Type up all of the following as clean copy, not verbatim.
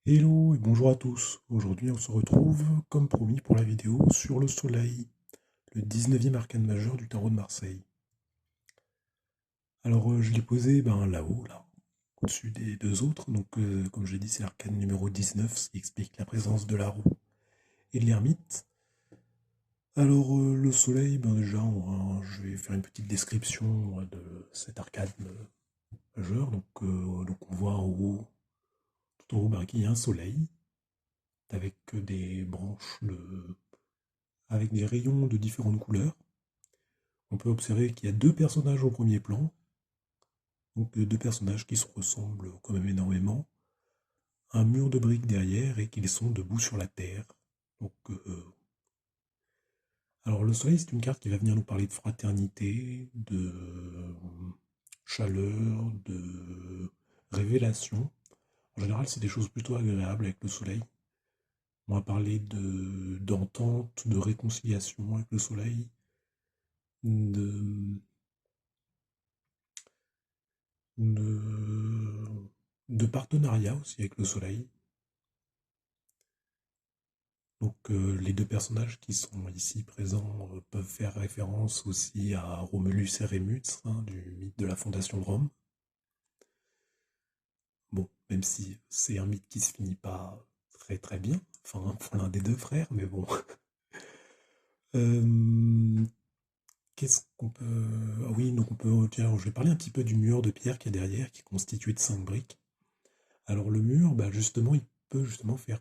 Hello et bonjour à tous. Aujourd'hui, on se retrouve, comme promis, pour la vidéo sur le Soleil, le 19e arcane majeur du tarot de Marseille. Alors, je l'ai posé là-haut, là, au-dessus des deux autres. Donc, comme je l'ai dit, c'est l'arcane numéro 19, ce qui explique la présence de la roue et de l'ermite. Alors, le Soleil, déjà, je vais faire une petite description de cet arcane majeur. Donc, on voit tout en haut, qu'il y a un soleil avec des branches avec des rayons de différentes couleurs. On peut observer qu'il y a deux personnages au premier plan, donc deux personnages qui se ressemblent quand même énormément, un mur de briques derrière et qu'ils sont debout sur la terre. Donc, alors le soleil, c'est une carte qui va venir nous parler de fraternité, de chaleur, de révélation. En général, c'est des choses plutôt agréables avec le soleil. On va parler d'entente, de réconciliation avec le soleil, de, de, de partenariat aussi avec le soleil. Donc les deux personnages qui sont ici présents peuvent faire référence aussi à Romulus et Rémus, du mythe de la fondation de Rome. Bon, même si c'est un mythe qui se finit pas très très bien, enfin pour l'un des deux frères, mais bon. Euh, Qu'est-ce qu'on peut... Ah oui, donc on peut... Tiens, je vais parler un petit peu du mur de pierre qu'il y a derrière, qui est constitué de 5 briques. Alors le mur, justement, il peut justement faire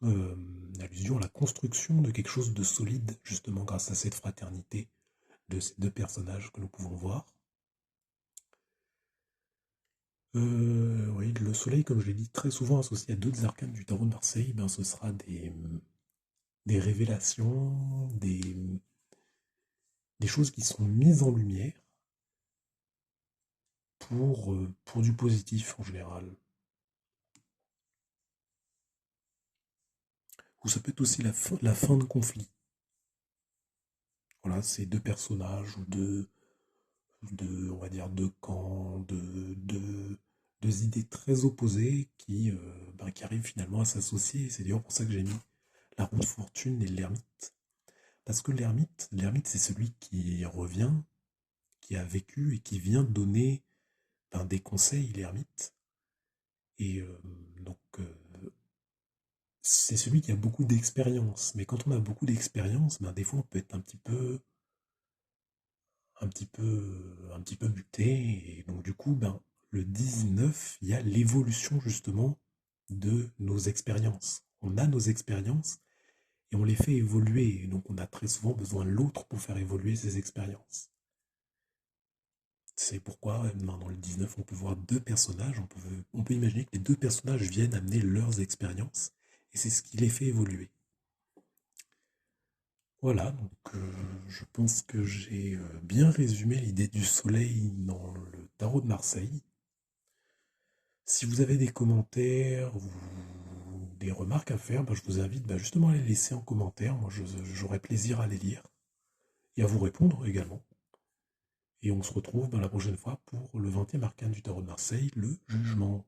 euh, allusion à la construction de quelque chose de solide, justement grâce à cette fraternité de ces deux personnages que nous pouvons voir. Oui, le soleil, comme je l'ai dit, très souvent associé à d'autres arcanes du tarot de Marseille, ce sera des révélations, des choses qui sont mises en lumière pour du positif en général. Ou ça peut être aussi la fin de conflit. Voilà, c'est deux personnages ou on va dire, deux camps, deux idées très opposées qui arrivent finalement à s'associer. C'est d'ailleurs pour ça que j'ai mis la roue de fortune et l'ermite. Parce que l'ermite, c'est celui qui revient, qui a vécu et qui vient donner des conseils, l'ermite. Et c'est celui qui a beaucoup d'expérience. Mais quand on a beaucoup d'expérience, des fois on peut être un petit peu buté. Et donc du coup, le 19, il y a l'évolution justement de nos expériences. On a nos expériences et on les fait évoluer. Et donc on a très souvent besoin de l'autre pour faire évoluer ces expériences. C'est pourquoi dans le 19, on peut voir deux personnages. On peut imaginer que les deux personnages viennent amener leurs expériences et c'est ce qui les fait évoluer. Voilà, donc je pense que j'ai bien résumé l'idée du soleil dans le tarot de Marseille. Si vous avez des commentaires ou des remarques à faire, je vous invite justement à les laisser en commentaire. Moi, j'aurai plaisir à les lire et à vous répondre également. Et on se retrouve la prochaine fois pour le 20e arcane du tarot de Marseille, le jugement.